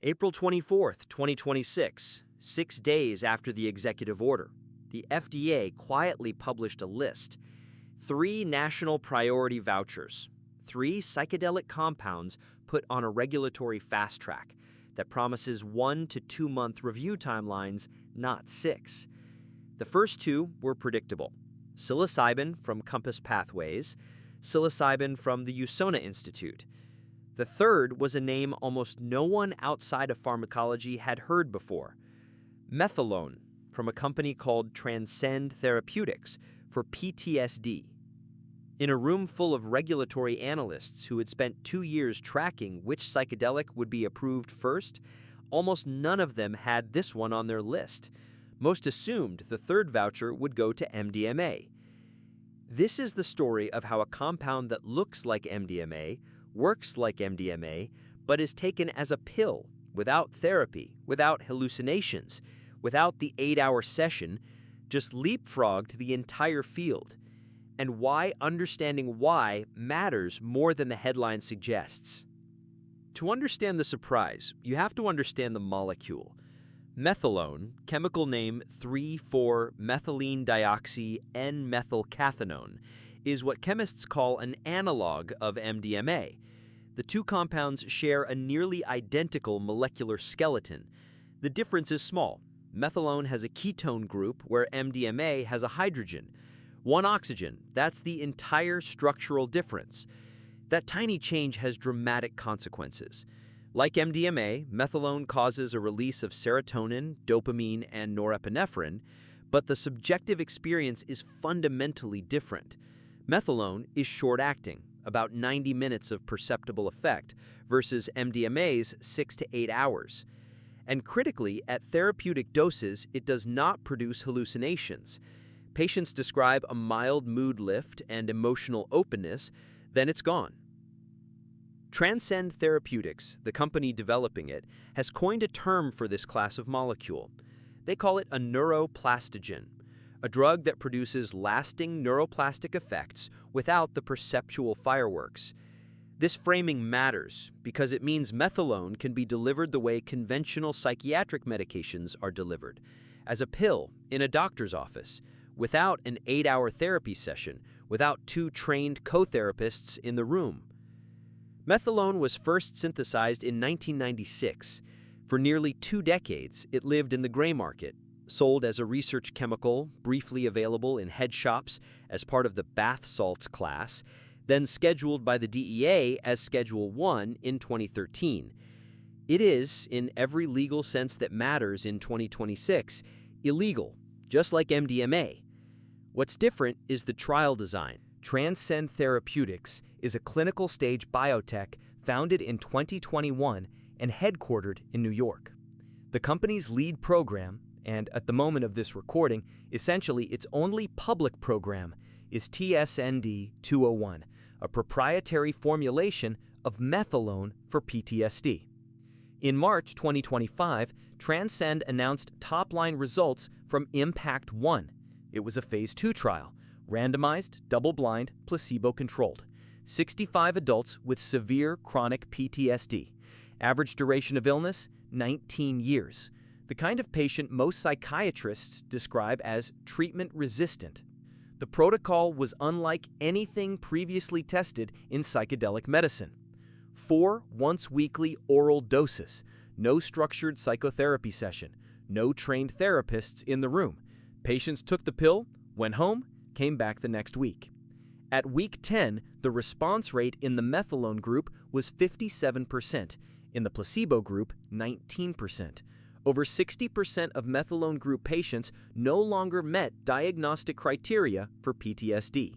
April 24th, 2026, 6 days after the executive order, the FDA quietly published a list: 3 national priority vouchers, 3 psychedelic compounds put on a regulatory fast track that promises 1 to 2 month review timelines, not 6. The first 2 were predictable: psilocybin from Compass Pathways, psilocybin from the Usona Institute. The third was a name almost no one outside of pharmacology had heard before: Methylone from a company called Transcend Therapeutics for PTSD. In a room full of regulatory analysts who had spent 2 years tracking which psychedelic would be approved first, almost none of them had this one on their list. Most assumed the third voucher would go to MDMA. This is the story of how a compound that looks like MDMA, works like MDMA, but is taken as a pill, without therapy, without hallucinations, without the 8-hour session, just leapfrogged the entire field, and why understanding why matters more than the headline suggests. To understand the surprise, you have to understand the molecule. Methylone, chemical name 3,4-methylene dioxy N-methylcathinone, is what chemists call an analog of MDMA. The 2 compounds share a nearly identical molecular skeleton. The difference is small. Methylone has a ketone group where MDMA has a hydrogen. 1 oxygen, that's the entire structural difference. That tiny change has dramatic consequences. Like MDMA, methylone causes a release of serotonin, dopamine, and norepinephrine, but the subjective experience is fundamentally different. Methylone is short-acting, about 90 minutes of perceptible effect, versus MDMA's 6 to 8 hours. And critically, at therapeutic doses, it does not produce hallucinations. Patients describe a mild mood lift and emotional openness, then it's gone. Transcend Therapeutics, the company developing it, has coined a term for this class of molecule. They call it a neuroplastogen, a drug that produces lasting neuroplastic effects without the perceptual fireworks. This framing matters because it means methylone can be delivered the way conventional psychiatric medications are delivered, as a pill in a doctor's office, without an 8-hour therapy session, without 2 trained co-therapists in the room. Methylone was first synthesized in 1996. For nearly 2 decades, it lived in the gray market, sold as a research chemical, briefly available in head shops as part of the bath salts class, then scheduled by the DEA as Schedule 1 in 2013. It is, in every legal sense that matters in 2026, illegal, just like MDMA. What's different is the trial design. Transcend Therapeutics is a clinical stage biotech founded in 2021 and headquartered in New York. The company's lead program, and at the moment of this recording, essentially its only public program, is TSND-201, a proprietary formulation of methylone for PTSD. In March 2025, Transcend announced top-line results from IMPACT-1. It was a phase 2 trial, randomized, double-blind, placebo-controlled. 65 adults with severe chronic PTSD. Average duration of illness, 19 years. The kind of patient most psychiatrists describe as treatment-resistant. The protocol was unlike anything previously tested in psychedelic medicine. 4 once-weekly oral doses, no structured psychotherapy session, no trained therapists in the room. Patients took the pill, went home, came back the next week. At week 10, the response rate in the methylone group was 57%, in the placebo group, 19%. Over 60% of methylone group patients no longer met diagnostic criteria for PTSD.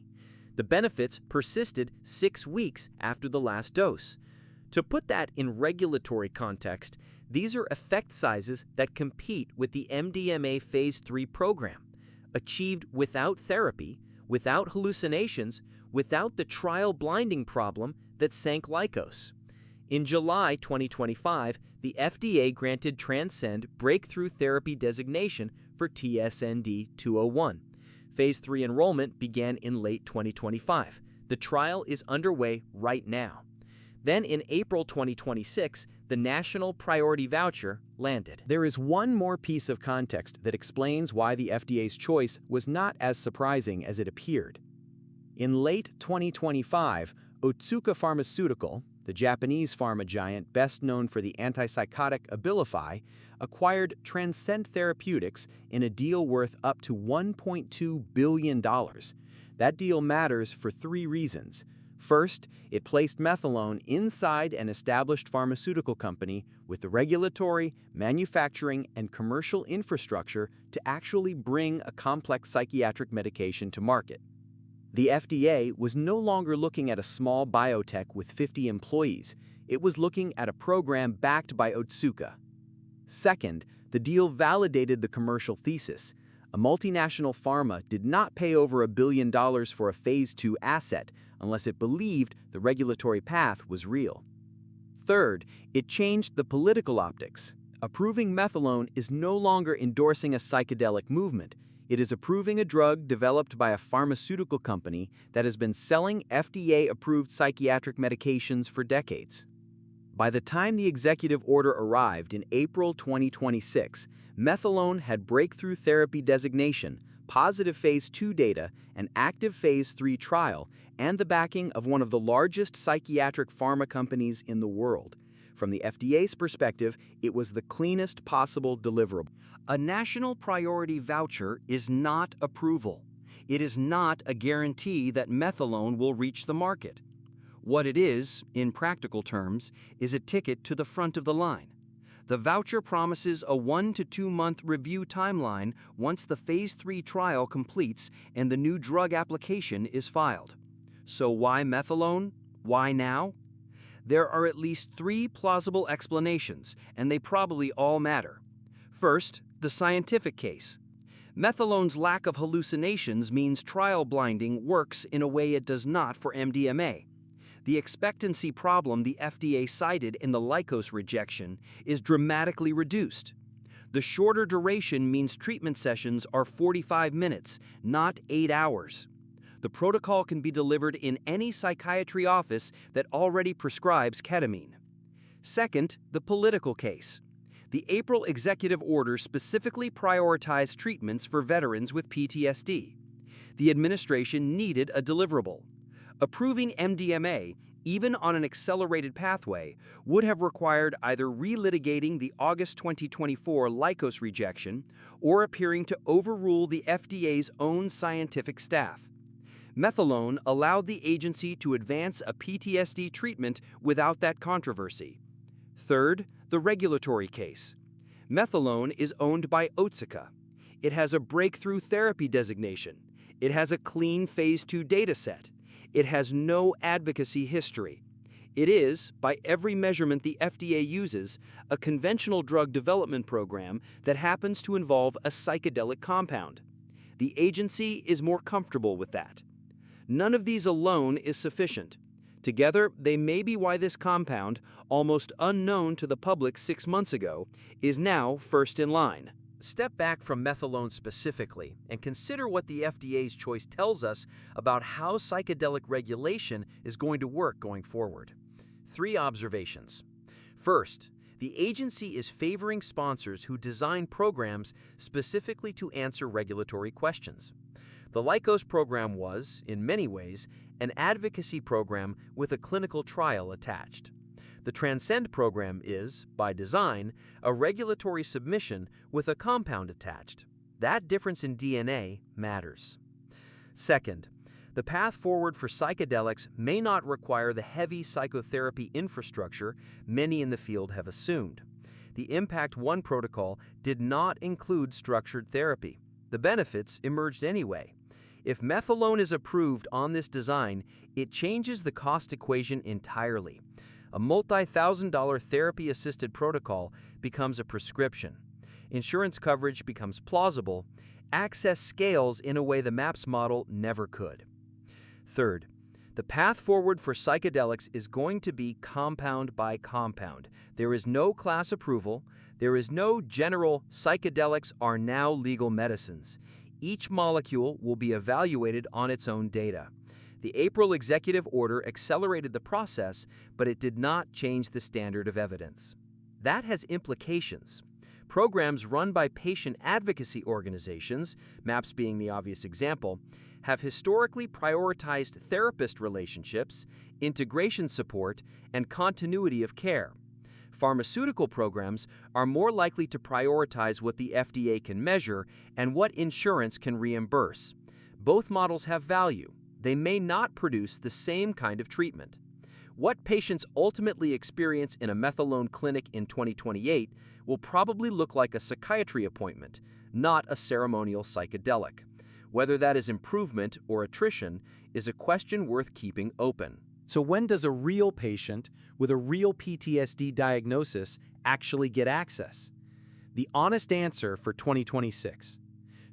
The benefits persisted 6 weeks after the last dose. To put that in regulatory context, these are effect sizes that compete with the MDMA Phase 3 program, achieved without therapy, without hallucinations, without the trial blinding problem that sank Lykos. In July 2025, the FDA granted Transcend Breakthrough Therapy designation for TSND-201. Phase 3 enrollment began in late 2025. The trial is underway right now. Then in April 2026, the National Priority Voucher landed. There is one more piece of context that explains why the FDA's choice was not as surprising as it appeared. In late 2025, Otsuka Pharmaceutical, the Japanese pharma giant best known for the antipsychotic Abilify, acquired Transcend Therapeutics in a deal worth up to $1.2 billion. That deal matters for three reasons. First, it placed Methylone inside an established pharmaceutical company with the regulatory, manufacturing, and commercial infrastructure to actually bring a complex psychiatric medication to market. The FDA was no longer looking at a small biotech with 50 employees. It was looking at a program backed by Otsuka. Second, the deal validated the commercial thesis. A multinational pharma did not pay over $1 billion for a phase 2 asset unless it believed the regulatory path was real. Third, it changed the political optics. Approving Methylone is no longer endorsing a psychedelic movement. It is approving a drug developed by a pharmaceutical company that has been selling FDA-approved psychiatric medications for decades. By the time the executive order arrived in April 2026, Methylone had Breakthrough Therapy designation, positive phase 2 data, an active phase 3 trial, and the backing of one of the largest psychiatric pharma companies in the world. From the FDA's perspective, it was the cleanest possible deliverable. A national priority voucher is not approval. It is not a guarantee that Methylone will reach the market. What it is, in practical terms, is a ticket to the front of the line. The voucher promises a 1 to 2 month review timeline once the phase 3 trial completes and the new drug application is filed. So why Methylone? Why now? There are at least 3 plausible explanations, and they probably all matter. First, the scientific case. Methylone's lack of hallucinations means trial blinding works in a way it does not for MDMA. The expectancy problem the FDA cited in the Lykos rejection is dramatically reduced. The shorter duration means treatment sessions are 45 minutes, not 8 hours. The protocol can be delivered in any psychiatry office that already prescribes ketamine. Second, the political case. The April executive order specifically prioritized treatments for veterans with PTSD. The administration needed a deliverable. Approving MDMA, even on an accelerated pathway, would have required either relitigating the August 2024 Lykos rejection or appearing to overrule the FDA's own scientific staff. Methylone allowed the agency to advance a PTSD treatment without that controversy. Third, the regulatory case. Methylone is owned by Otsuka. It has a Breakthrough Therapy designation. It has a clean phase 2 data set. It has no advocacy history. It is, by every measurement the FDA uses, a conventional drug development program that happens to involve a psychedelic compound. The agency is more comfortable with that. None of these alone is sufficient. Together, they may be why this compound, almost unknown to the public 6 months ago, is now first in line. Step back from Methylone specifically and consider what the FDA's choice tells us about how psychedelic regulation is going to work going forward. 3 observations. First, the agency is favoring sponsors who design programs specifically to answer regulatory questions. The Lykos program was, in many ways, an advocacy program with a clinical trial attached. The Transcend program is, by design, a regulatory submission with a compound attached. That difference in DNA matters. Second, the path forward for psychedelics may not require the heavy psychotherapy infrastructure many in the field have assumed. The Impact 1 protocol did not include structured therapy. The benefits emerged anyway. If Methylone is approved on this design, it changes the cost equation entirely. A multi-$1,000 therapy-assisted protocol becomes a prescription. Insurance coverage becomes plausible. Access scales in a way the MAPS model never could. Third, the path forward for psychedelics is going to be compound by compound. There is no class approval. There is no general psychedelics are now legal medicines. Each molecule will be evaluated on its own data. The April executive order accelerated the process, but it did not change the standard of evidence. That has implications. Programs run by patient advocacy organizations, MAPS being the obvious example, have historically prioritized therapist relationships, integration support, and continuity of care. Pharmaceutical programs are more likely to prioritize what the FDA can measure and what insurance can reimburse. Both models have value. They may not produce the same kind of treatment. What patients ultimately experience in a methylone clinic in 2028 will probably look like a psychiatry appointment, not a ceremonial psychedelic. Whether that is improvement or attrition is a question worth keeping open. So when does a real patient with a real PTSD diagnosis actually get access? The honest answer for 2026.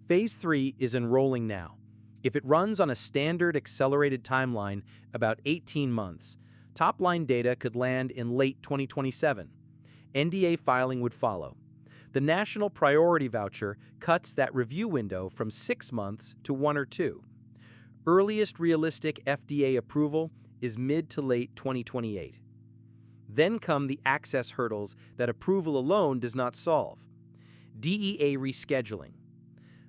Phase 3 is enrolling now. If it runs on a standard accelerated timeline, about 18 months, top-line data could land in late 2027. NDA filing would follow. The National Priority Voucher cuts that review window from 6 months to 1 or 2. Earliest realistic FDA approval is mid to late 2028. Then come the access hurdles that approval alone does not solve. DEA rescheduling.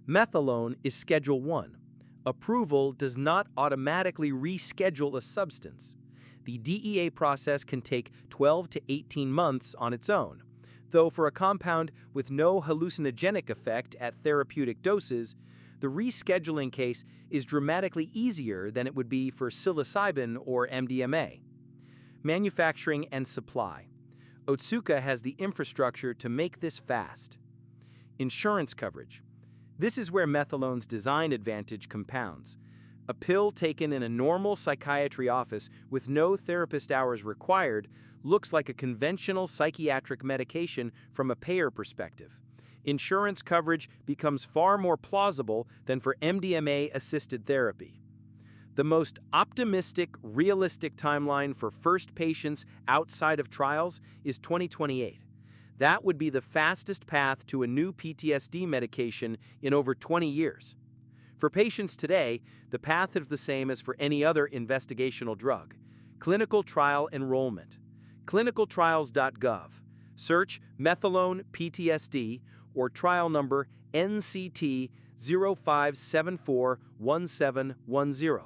Methylone is Schedule 1. Approval does not automatically reschedule a substance. The DEA process can take 12 to 18 months on its own, though for a compound with no hallucinogenic effect at therapeutic doses, the rescheduling case is dramatically easier than it would be for psilocybin or MDMA. Manufacturing and supply. Otsuka has the infrastructure to make this fast. Insurance coverage. This is where methylone's design advantage compounds. A pill taken in a normal psychiatry office with no therapist hours required looks like a conventional psychiatric medication from a payer perspective. Insurance coverage becomes far more plausible than for MDMA-assisted therapy. The most optimistic, realistic timeline for first patients outside of trials is 2028. That would be the fastest path to a new PTSD medication in over 20 years. For patients today, the path is the same as for any other investigational drug. Clinical trial enrollment. clinicaltrials.gov. Search methylone PTSD or trial number NCT 05741710.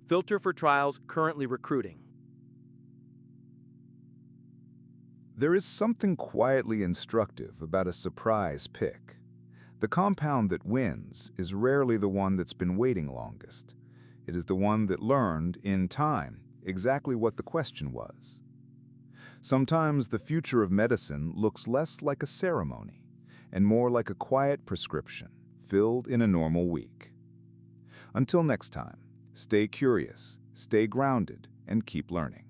Filter for trials currently recruiting. There is something quietly instructive about a surprise pick. The compound that wins is rarely the one that's been waiting longest. It is the one that learned, in time, exactly what the question was. Sometimes the future of medicine looks less like a ceremony and more like a quiet prescription filled in a normal week. Until next time, stay curious, stay grounded, and keep learning.